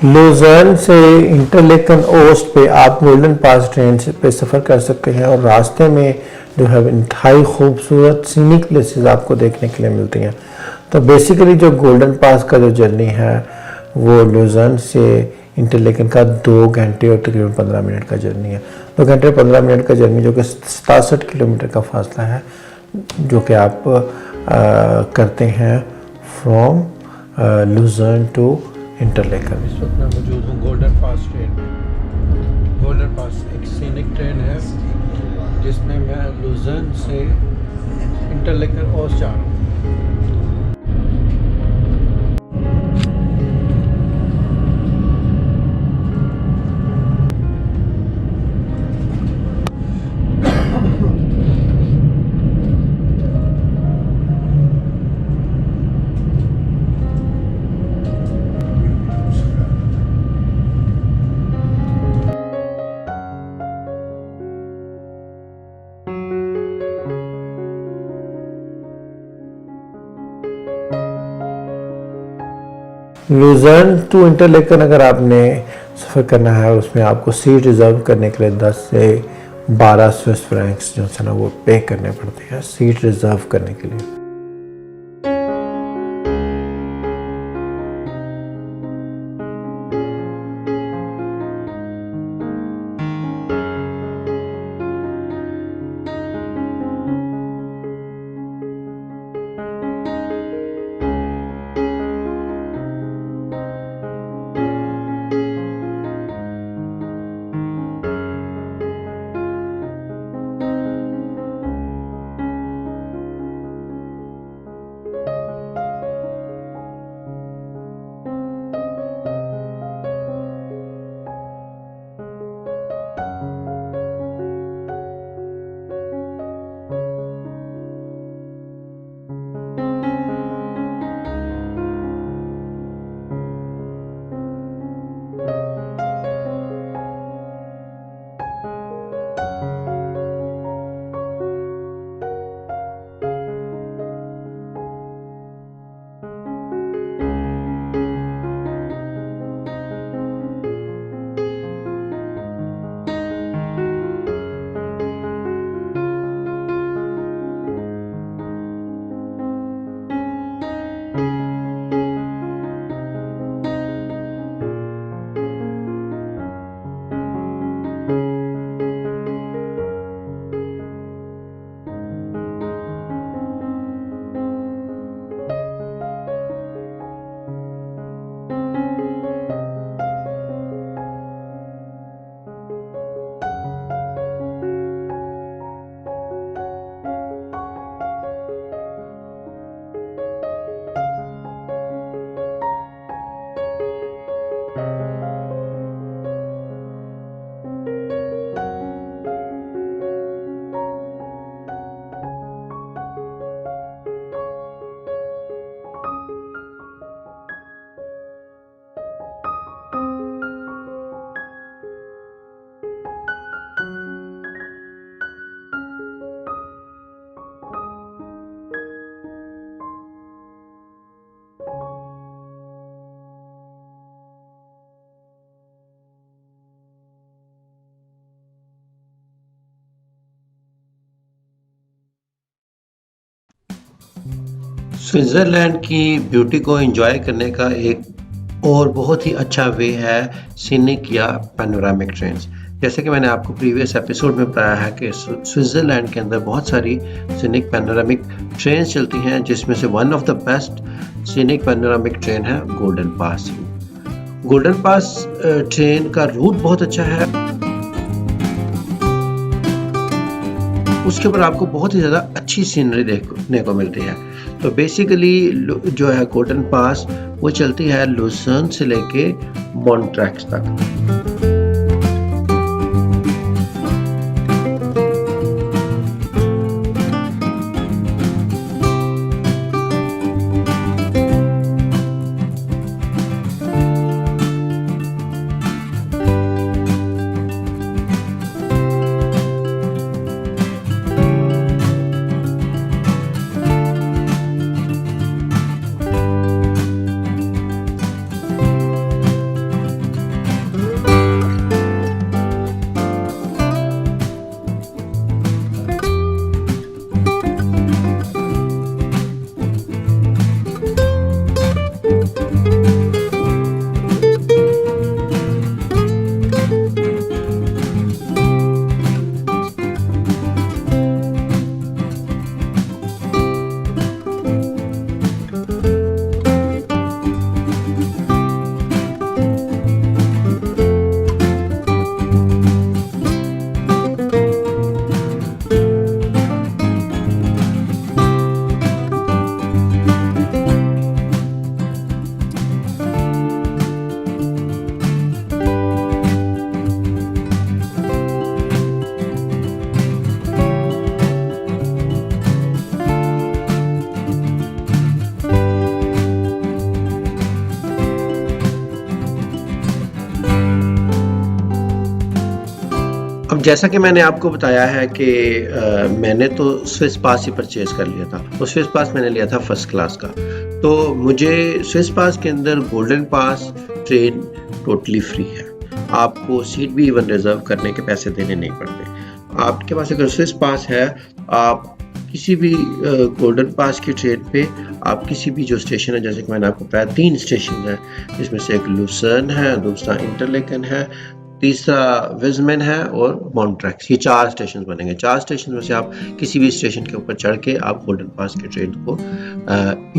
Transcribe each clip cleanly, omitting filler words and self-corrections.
लुज़र्न से इंटरलेकन ओस्ट पे आप गोल्डन पास ट्रेन से पे सफ़र कर सकते हैं और रास्ते में जो है इंतहाई खूबसूरत सीनिक प्लेसेस आपको देखने के लिए मिलती हैं। तो बेसिकली जो गोल्डन पास का जो जर्नी है वो लुज़र्न से इंटरलेकन का 2 घंटे और तकरीबन 15 मिनट का जर्नी है। 2 घंटे 15 मिनट का जर्नी जो कि 67 किलोमीटर का फासला है, जो कि आप करते हैं फ्रॉम लुज़र्न टू इंटरलेकन। इस वक्त मैं मौजूद हूँ गोल्डन पास ट्रेन में। गोल्डन पास एक सीनिक ट्रेन है जिसमें मैं लुज़र्न से इंटरलेकन ओस्ट जा रहा हूँ। लुज़र्न टू इंटरलेकन अगर आपने सफ़र करना है और उसमें आपको सीट रिज़र्व करने के लिए 10 से 12 स्विस फ्रैंक्स जो है ना वो पे करने पड़ते हैं सीट रिज़र्व करने के लिए। स्विट्ज़रलैंड की ब्यूटी को एंजॉय करने का एक और बहुत ही अच्छा वे है सीनिक या पैनोरामिक ट्रेन्स। जैसे कि मैंने आपको प्रीवियस एपिसोड में बताया है कि स्विट्ज़रलैंड के अंदर बहुत सारी सीनिक पैनोरामिक ट्रेन्स चलती हैं, जिसमें से one of the best scenic panoramic train है Golden Pass. Golden Pass train का रूट बहुत अच्छा है, उसके ऊपर आपको बहुत ही ज़्यादा अच्छी सीनरी देखने को मिलती है। तो बेसिकली जो है गोल्डन पास वो चलती है लुज़र्न से लेके मॉन्ट्रैक्स तक। अब जैसा कि मैंने आपको बताया है कि मैंने तो स्विस पास ही परचेज़ कर लिया था। वो स्विस पास मैंने लिया था फर्स्ट क्लास का। तो मुझे स्विस पास के अंदर golden Pass train totally free है। आपको सीट भी इवन रिज़र्व करने के पैसे देने नहीं पड़ते। आपके पास अगर स्विस पास है, आप किसी भी गोल्डन पास की ट्रेन पे आप किसी भी जो स्टेशन है, जैसे कि मैंने आपको बताया 3 स्टेशन है, जिसमें से एक लुसर्न है, दूसरा इंटरलेकन है, तीसरा विज़मेन है और मॉन्ट्रैक्स। ये 4 स्टेशन बनेंगे। 4 स्टेशन में से आप किसी भी स्टेशन के ऊपर चढ़ के आप गोल्डन पास की ट्रेन को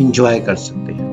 इंजॉय कर सकते हैं।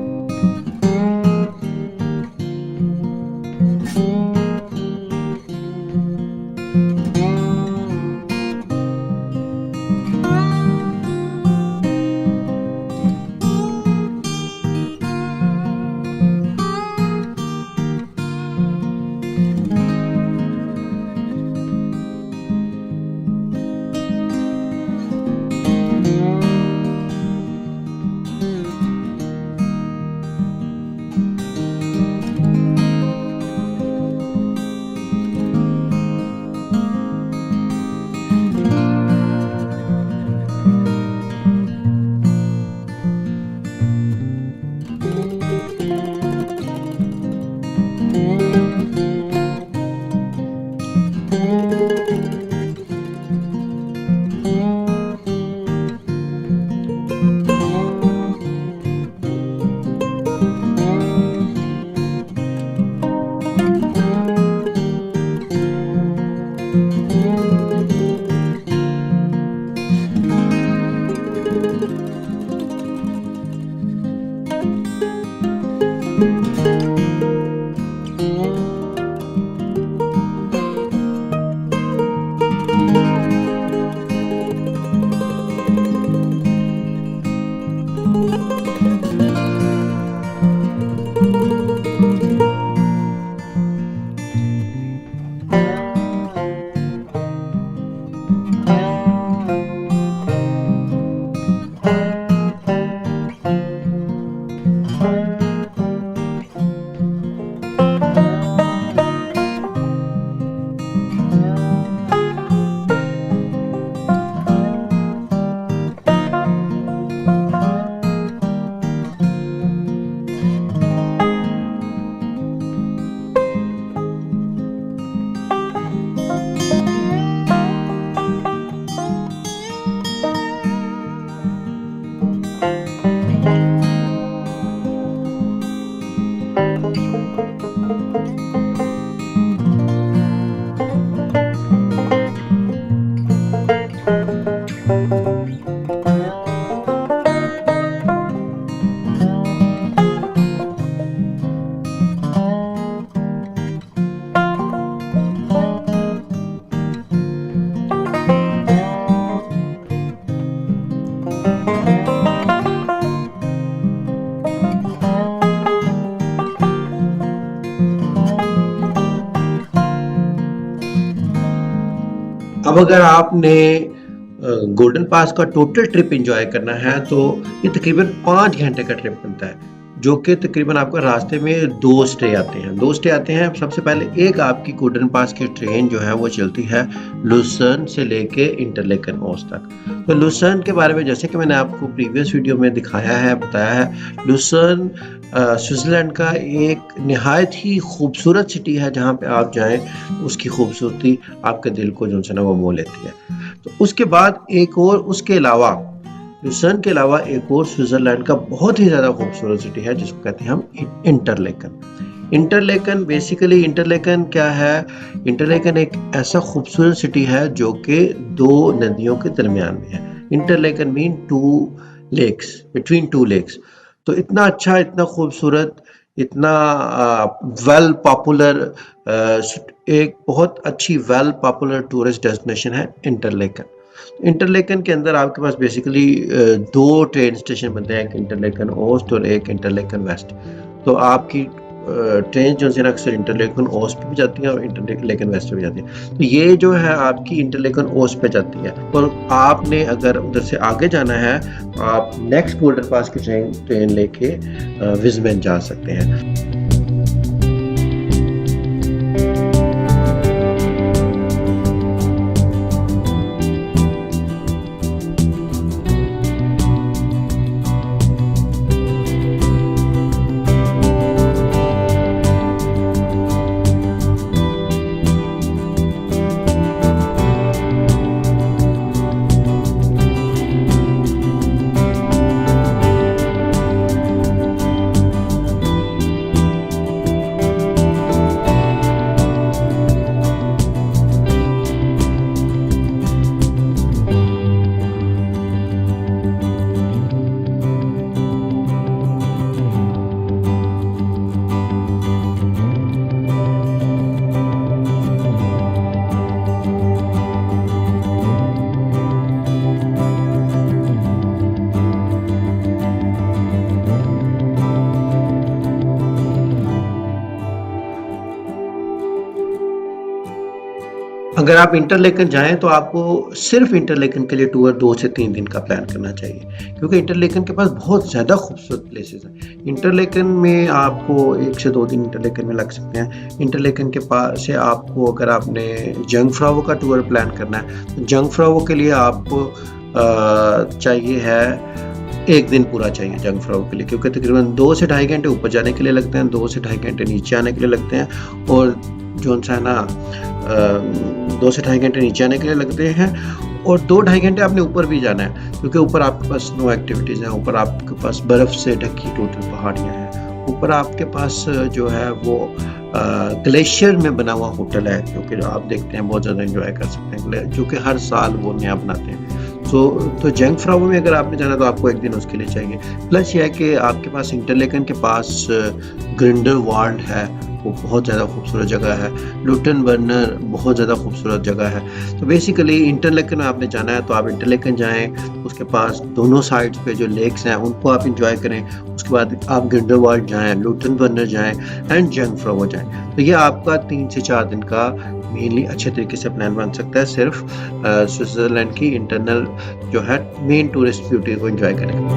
अब अगर आपने गोल्डन पास का टोटल ट्रिप एंजॉय करना है तो ये तकरीबन 5 घंटे का ट्रिप बनता है, जो कि तकरीबन आपका रास्ते में 2 स्टे आते हैं। 2 स्टे आते हैं। सबसे पहले एक आपकी गोल्डन पास की ट्रेन जो है वो चलती है लुसर्न से लेके इंटरलेकन ओस तक। तो लुसर्न के बारे में जैसे कि मैंने आपको प्रीवियस वीडियो में दिखाया है, बताया है, लुसर्न स्विट्ज़रलैंड का एक निहायत ही खूबसूरत सिटी है। जहाँ पे आप जाएं उसकी खूबसूरती आपके दिल को जो है ना वो मोह लेती है। तो उसके बाद एक और उसके अलावा लुसर्न के अलावा एक और स्विट्ज़रलैंड का बहुत ही ज़्यादा खूबसूरत सिटी है जिसको कहते हैं हम इंटरलेकन। इंटरलेकन बेसिकली इंटरलेकन क्या है? इंटरलेकन एक ऐसा खूबसूरत सिटी है जो कि 2 नदियों के दरमियान में है। Interlaken mean 2 lakes, between 2 lakes. तो इतना अच्छा, इतना खूबसूरत, इतना वेल पॉपुलर, एक बहुत अच्छी वेल पॉपुलर टूरिस्ट डेस्टिनेशन है इंटरलेकन। इंटरलेकन के अंदर आपके पास बेसिकली 2 ट्रेन स्टेशन बनते हैं, एक इंटरलेकन ओस्ट और एक इंटरलेकन वेस्ट। तो आपकी ट्रेन जो है अक्सर इंटरलेकन ओस्ट पे भी जाती हैं और इंटरलेकन वेस्ट पे भी जाती हैं। तो ये जो है आपकी इंटरलेकन ओस्ट पे जाती है और आपने अगर उधर से आगे जाना है तो आप नेक्स्ट गोल्डन पास की ट्रेन लेके विज़मेन जा सकते हैं। अगर आप इंटरलेकन जाएँ तो आपको सिर्फ़ इंटरलेकन के लिए टूर 2 से 3 दिन का प्लान करना चाहिए, क्योंकि इंटरलेकन के पास बहुत ज़्यादा खूबसूरत प्लेसेस हैं। इंटरलेकन में आपको 1 से 2 दिन इंटरलेकन में लग सकते हैं। इंटरलेकन के पास से आपको अगर आपने जंगफ्रावो का टूर प्लान करना है, तो जंगफ्रावो के लिए आपको चाहिए है 1 दिन पूरा चाहिए जंगफ्रावो के लिए, क्योंकि तकरीबन 2 से ढाई घंटे ऊपर जाने के लिए लगते हैं, 2 से ढाई घंटे नीचे आने के लिए लगते हैं, और जो-सा है ना 2 से ढाई घंटे नीचे आने के लिए लगते हैं, और 2 ढाई घंटे आपने ऊपर भी जाना है, क्योंकि ऊपर आपके पास स्नो एक्टिविटीज़ हैं, ऊपर आपके पास बर्फ़ से ढकी टोटल पहाड़ियाँ हैं, ऊपर आपके पास जो है वो ग्लेशियर में बना हुआ होटल है, जो कि आप देखते हैं बहुत ज़्यादा एंजॉय कर सकते हैं, जो कि हर साल वो नया बनाते हैं। तो जंगफ्रावो में अगर आपने जाना तो आपको 1 दिन उसके लिए चाहिए। प्लस ये है कि आपके पास इंटरलेकन के पास ग्रिंडलवाल्ड है, वो बहुत ज़्यादा खूबसूरत जगह है। लुटनबर्नर बहुत ज़्यादा खूबसूरत जगह है। तो बेसिकली इंटरलेकन में आपने जाना है तो आप इंटरलेकन जाएँ, उसके पास दोनों साइड्स पे जो लेक्स हैं उनको आप एंजॉय करें। उसके बाद आप ग्रिंडलवाल्ड जाएँ, लुटनबर्नर जाएँ एंड जंगफ्रावो जाएँ। तो ये आपका 3 से 4 दिन का मेनली अच्छे तरीके से प्लान बन सकता है, सिर्फ स्विट्ज़रलैंड की इंटरनल जो है मेन टूरिस्ट ब्यूटी को एंजॉय करने के लिए।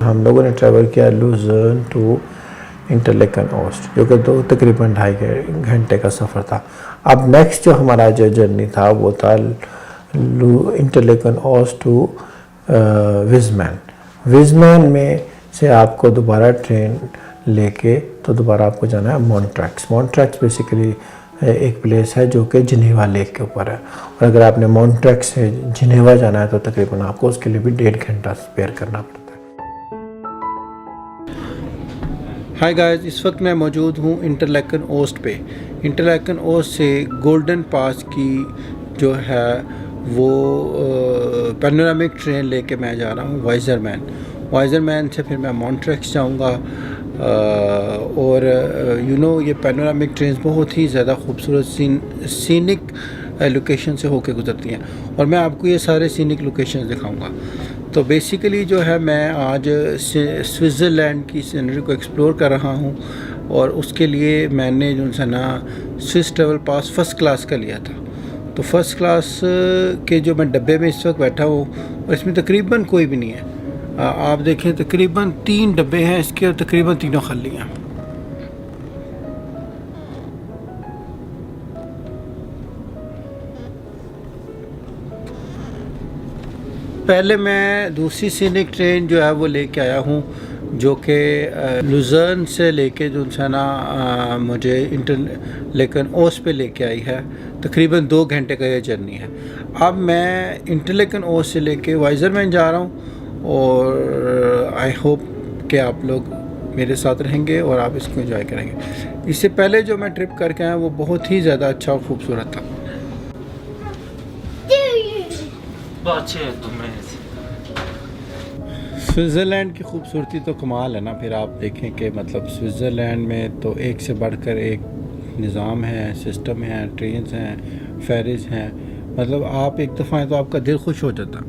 हम लोगों ने ट्रैवल किया लुज़र्न टू इंटरलेकन ओस्ट, जो कि तकरीबन ढाई घंटे का सफ़र था। अब नेक्स्ट जो हमारा जो जर्नी था वो था इंटरलेकन ओस्ट टू विज़मैन। विज़मैन में से आपको दोबारा ट्रेन लेके तो दोबारा आपको जाना है मॉन्ट्रैक्स। मॉन्ट्रैक्स बेसिकली एक प्लेस है जो कि जिनेवा लेक के ऊपर है, और अगर आपने मॉन्ट्रैक्स से जिनेवा जाना है तो तकरीबन आपको उसके लिए भी 1.5 घंटा स्पेयर करना पड़ता है। हाय गाइस, इस वक्त मैं मौजूद हूँ इंटरलेकन ओस्ट पे। इंटरलेकन ओस्ट से गोल्डन पास की जो है वो पैनोरामिक ट्रेन लेके मैं जा रहा हूँ वाइज़रमैन से फिर मैं मॉन्ट्रैक्स जाऊँगा। और ये पैनोरामिक ट्रेन बहुत ही ज़्यादा खूबसूरत सीनिक लोकेशन से होके गुजरती हैं, और मैं आपको ये सारे सीनिक लोकेशन दिखाऊंगा। तो बेसिकली जो है मैं आज स्विट्ज़रलैंड की सीनरी को एक्सप्लोर कर रहा हूँ, और उसके लिए मैंने जो है ना Swiss travel pass first class का लिया था। तो फ़र्स्ट क्लास के जो मैं डब्बे में इस वक्त बैठा हूँ, और इसमें तकरीबन कोई भी नहीं है। आप देखें तकरीबन 3 डब्बे हैं इसके, और तकरीबन तीनों खाली हैं। पहले मैं दूसरी सीनिक ट्रेन जो है वो लेके आया हूँ, जो कि लुज़र्न से लेके जो है ना मुझे इंटरलेकन ओस्ट पे लेके आई है। तकरीबन 2 घंटे का ये जर्नी है। अब मैं इंटरलेकन ओस्ट से लेके वाइज़रमैन जा रहा हूँ, और आई होप कि आप लोग मेरे साथ रहेंगे और आप इसको एंजॉय करेंगे। इससे पहले जो मैं ट्रिप करके आया वो बहुत ही ज़्यादा अच्छा और ख़ूबसूरत था। स्विट्ज़रलैंड की खूबसूरती तो कमाल है ना। फिर आप देखें कि मतलब स्विट्ज़रलैंड में तो एक से बढ़कर एक निज़ाम है, सिस्टम है, ट्रेन्स हैं, फेरीज हैं। मतलब आप एक दफ़ा आए तो आपका दिल खुश हो जाता।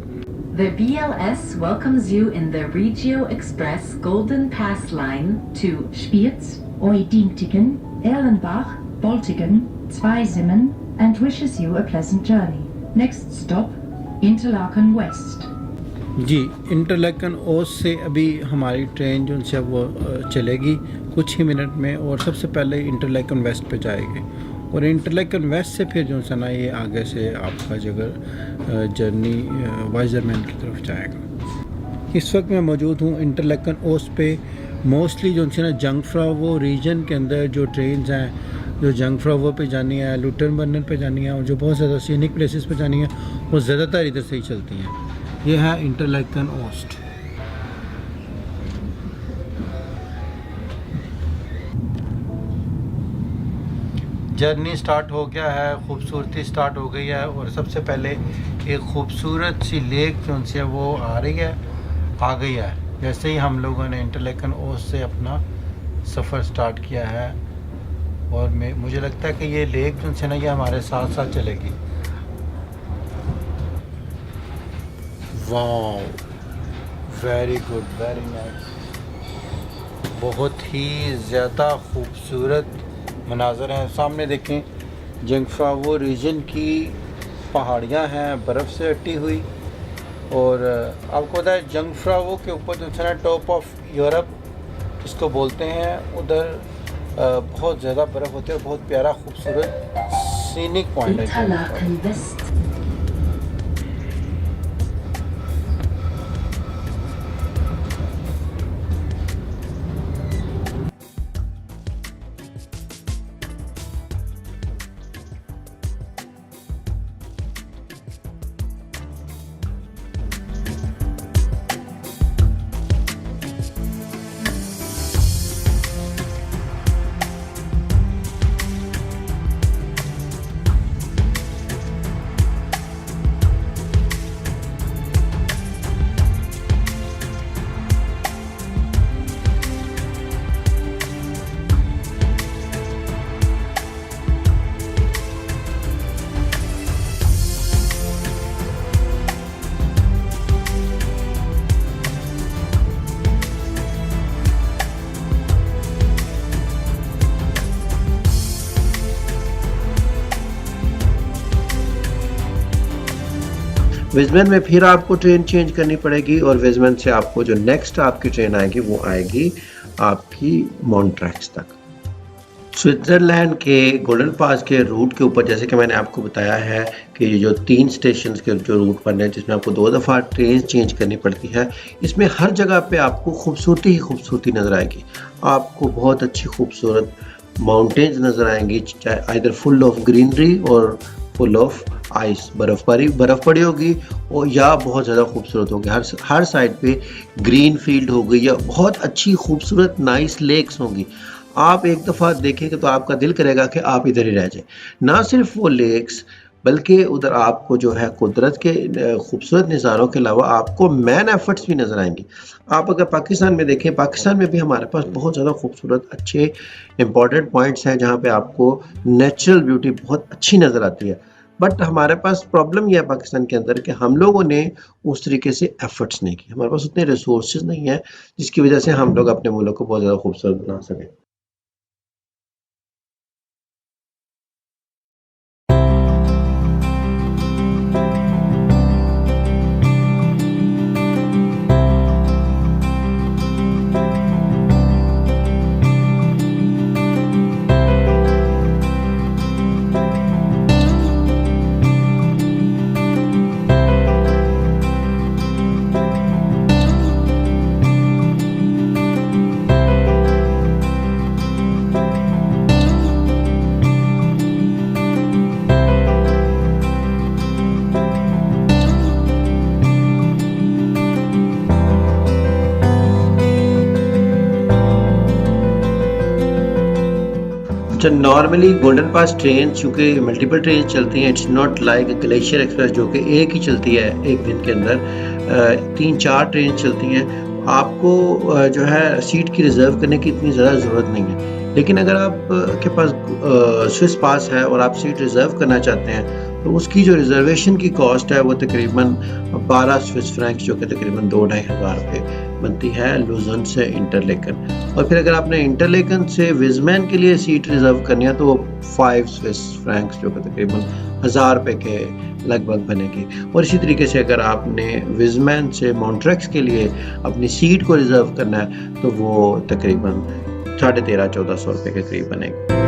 The BLS welcomes you in the Regio Express Golden Pass line to Spiez, Oidintigen, Erlenbach, Boltigen, Zweisimmen, and wishes you a pleasant journey. Next stop, Interlaken West. Ji, Interlaken ओस्ट से अभी हमारी ट्रेन जो है वो चलेगी कुछ ही मिनट में, और सबसे पहले इंटरलेकन वेस्ट पे जाएगी, और इंटरलेकन वेस्ट से फिर जो है ना ये आगे से आपका जगह जर्नी वाइज़रमैन की तरफ जाएगा। इस वक्त मैं मौजूद हूँ इंटरलेकन ओस्ट पे। मोस्टली जो है ना जंगफ्रावो रीजन के अंदर जो ट्रेन्स हैं, जो जंगफ्रावो पे जानी है, लुटनबर्नर पे जानी है, और जो बहुत ज़्यादा सीनिक प्लेसेस पे जानी है, वो ज़्यादातर इधर से ही चलती हैं। ये है इंटरलेकन ओस्ट। जर्नी स्टार्ट हो गया है, खूबसूरती स्टार्ट हो गई है। और सबसे पहले एक खूबसूरत सी लेक जो सी है वो आ गई है जैसे ही हम लोगों ने इंटरलेकन ओस्ट से अपना सफ़र स्टार्ट किया है। और मुझे लगता है कि ये लेक जो है ना ये हमारे साथ साथ चलेगी। Wow, very good, very nice. बहुत ही ज़्यादा खूबसूरत मनाज़र हैं। सामने देखें, जंगफ्रावो रीजन की पहाड़ियाँ हैं बर्फ़ से अटी हुई। और आपको पता है जंगफ्रावो के ऊपर जो है ना टॉप ऑफ यूरोप इसको बोलते हैं, उधर बहुत ज़्यादा बर्फ़ होती है और बहुत प्यारा खूबसूरत सीनिक पॉइंट है। Interlaken West. विजमैन में फिर आपको ट्रेन चेंज करनी पड़ेगी और विजमैन से आपको जो नेक्स्ट आपकी ट्रेन आएगी वो आएगी आपकी मॉन्ट्रैक्स तक। स्विट्ज़रलैंड के गोल्डन पास के रूट के ऊपर जैसे कि मैंने आपको बताया है कि ये जो 3 स्टेशन के जो रूट बने हैं जिसमें आपको 2 दफ़ा ट्रेन चेंज करनी पड़ती है, इसमें हर जगह पे आपको खूबसूरती ही खूबसूरती नज़र आएगी। आपको बहुत अच्छी खूबसूरत माउंटेन्स नज़र आएंगी, चाहे आइदर फुल ऑफ ग्रीनरी और फुल ऑफ आइस, बर्फ़ पड़ी होगी और या बहुत ज़्यादा खूबसूरत होगी। हर साइड पे ग्रीन फील्ड होगी या बहुत अच्छी खूबसूरत नाइस लेक्स होंगी। आप एक दफ़ा देखेंगे तो आपका दिल करेगा कि आप इधर ही रह जाएं। ना सिर्फ वो लेक्स बल्कि उधर आपको जो है कुदरत के खूबसूरत नज़ारों के अलावा आपको मैन एफर्ट्स भी नज़र आएंगे। आप अगर पाकिस्तान में देखें, पाकिस्तान में भी हमारे पास बहुत ज़्यादा खूबसूरत अच्छे इंपॉर्टेंट पॉइंट्स हैं जहाँ पे आपको नेचुरल ब्यूटी बहुत अच्छी नज़र आती है। बट हमारे पास प्रॉब्लम यह है पाकिस्तान के अंदर कि हम लोगों ने उस तरीके से एफर्ट्स नहीं किए, हमारे पास उतने रिसोर्सेज नहीं है जिसकी वजह से हम लोग अपने मुल्क को बहुत ज़्यादा खूबसूरत बना सकें। अच्छा, नॉर्मली गोल्डन पास ट्रेन चूँकि मल्टीपल ट्रेन चलती हैं, it's not like glacier express जो कि एक ही चलती है एक दिन के अंदर। 3-4 ट्रेन चलती हैं। आपको जो है सीट की रिज़र्व करने की इतनी ज़्यादा ज़रूरत नहीं है। लेकिन अगर आप के पास स्विस पास है और आप सीट रिज़र्व करना चाहते हैं तो उसकी जो रिज़र्वेशन की कॉस्ट है वो तकरीबन 12 स्विस फ्रैंक्स जो कि तकरीबन 2-2.5 हज़ार रुपये बनती है लुज़र्न से इंटरलेकन। और फिर अगर आपने इंटरलेकन से विजमैन के लिए सीट रिज़र्व करनी है तो वो 5 स्विस फ्रैंक्स जो कि तकरीबन 1000 रुपये के लगभग बनेगी। और इसी तरीके से अगर आपने विजमैन से मॉन्ट्रैक्स के लिए अपनी सीट को रिज़र्व करना है तो वो तकरीबन 1350-1400 रुपये के करीब बनेगी।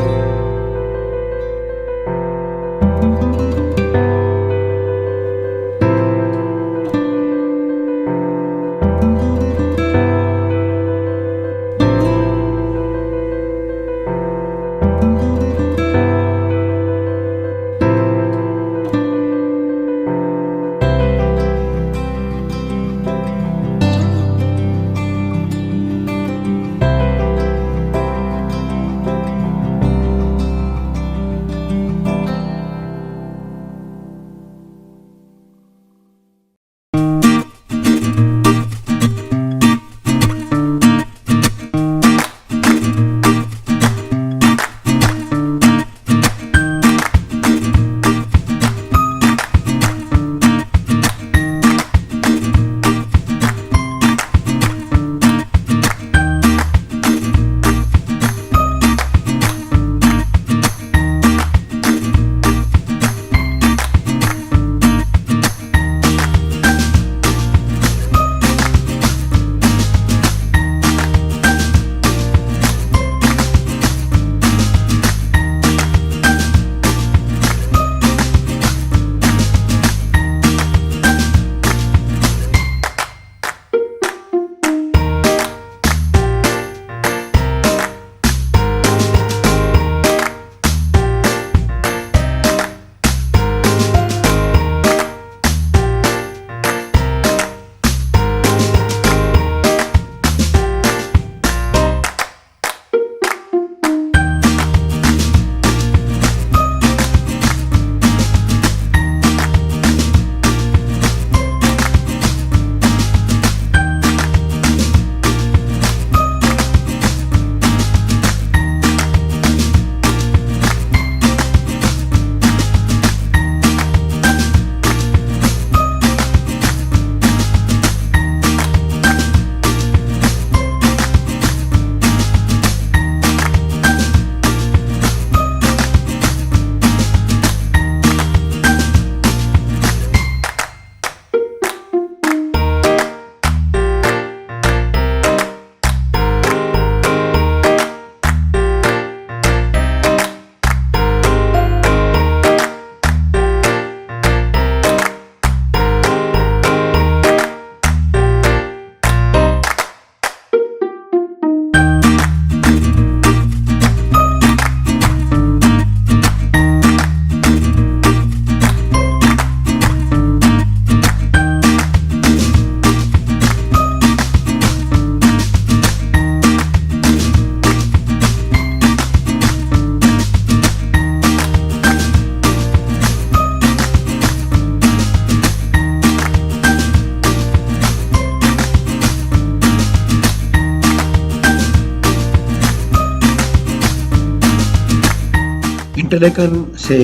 इंटरलेकन से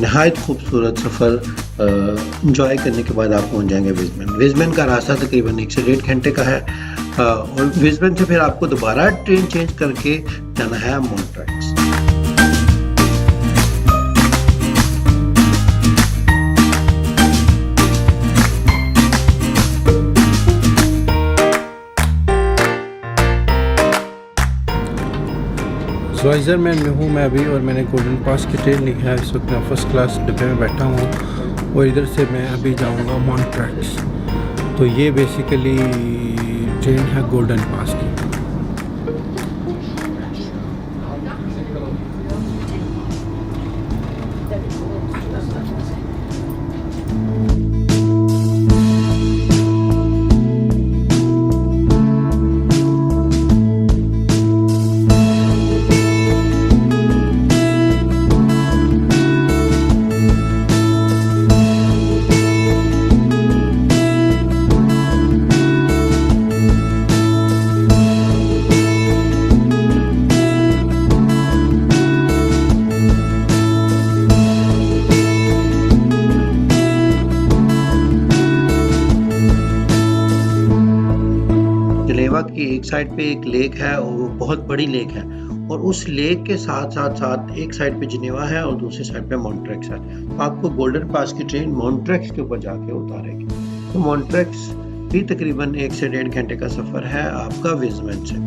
नहायत खूबसूरत सफ़र इंजॉय करने के बाद आप पहुंच जाएंगे विज़मेन। विज़मेन का रास्ता तकरीबन 1 से 1.5 घंटे का है और विज़मेन से फिर आपको दोबारा ट्रेन चेंज करके जाना है मॉन्ट्रेक्स। स्वाइज़रलैंड में हूँ मैं अभी और मैंने गोल्डन पास की ट्रेन ली है। इस वक्त मैं फ़र्स्ट क्लास डिब्बे में बैठा हूँ और इधर से मैं अभी जाऊँगा मॉन्ट्रेक्स। तो ये बेसिकली ट्रेन है गोल्डन पास की। जनेवा की एक साइड पे एक लेक है और वो बहुत बड़ी लेक है और उस लेक के साथ एक साइड पे जिनेवा है और दूसरी साइड पे मॉन्ट्रेक्स है। तो आपको गोल्डन पास की ट्रेन मॉन्ट्रेक्स के ऊपर जाके उतारेगी। तो मॉन्ट्रेक्स भी तकरीबन 1 से 1.5 घंटे का सफ़र है आपका विज़मेन से।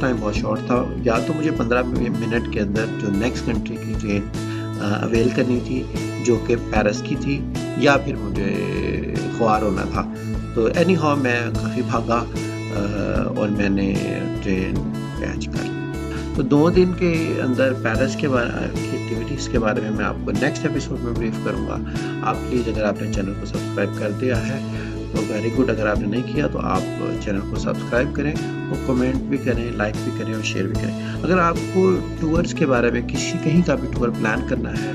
टाइम बहुत शॉर्ट था, या तो मुझे 15 मिनट के अंदर जो नेक्स्ट कंट्री की ट्रेन अवेल करनी थी जो कि पेरिस की थी, या फिर मुझे ख्वार होना था। तो एनी हाउ मैं काफ़ी भागा और मैंने ट्रेन कैच कर ली। तो 2 दिन के अंदर पेरिस के बारे की एक्टिविटीज़ के बारे में मैं आपको नेक्स्ट एपिसोड में ब्रीफ करूँगा। आप प्लीज़ अगर आपने चैनल को सब्सक्राइब कर दिया है तो वेरी गुड, अगर आपने नहीं किया तो आप चैनल को सब्सक्राइब करें और कमेंट भी करें, लाइक भी करें और शेयर भी करें। अगर आपको टूर्स के बारे में कहीं का भी टूर प्लान करना है,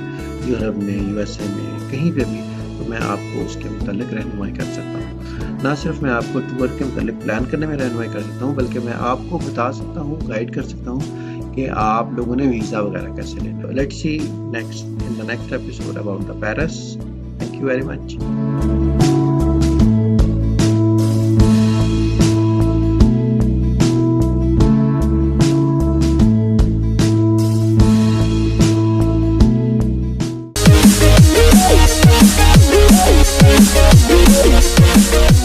यूरोप में, यूएसए में, कहीं पे भी, तो मैं आपको उसके मुतालिक रहनुमाई कर सकता हूँ। ना सिर्फ मैं आपको टूर के मुतालिक प्लान करने में रहनुमाई कर सकता हूँ, बल्कि मैं आपको बता सकता हूँ, गाइड कर सकता हूँ कि आप लोगों ने वीज़ा वगैरह कैसे लेना है। Let's see next in the next episode about the Paris. Thank you very much. We'll be right back.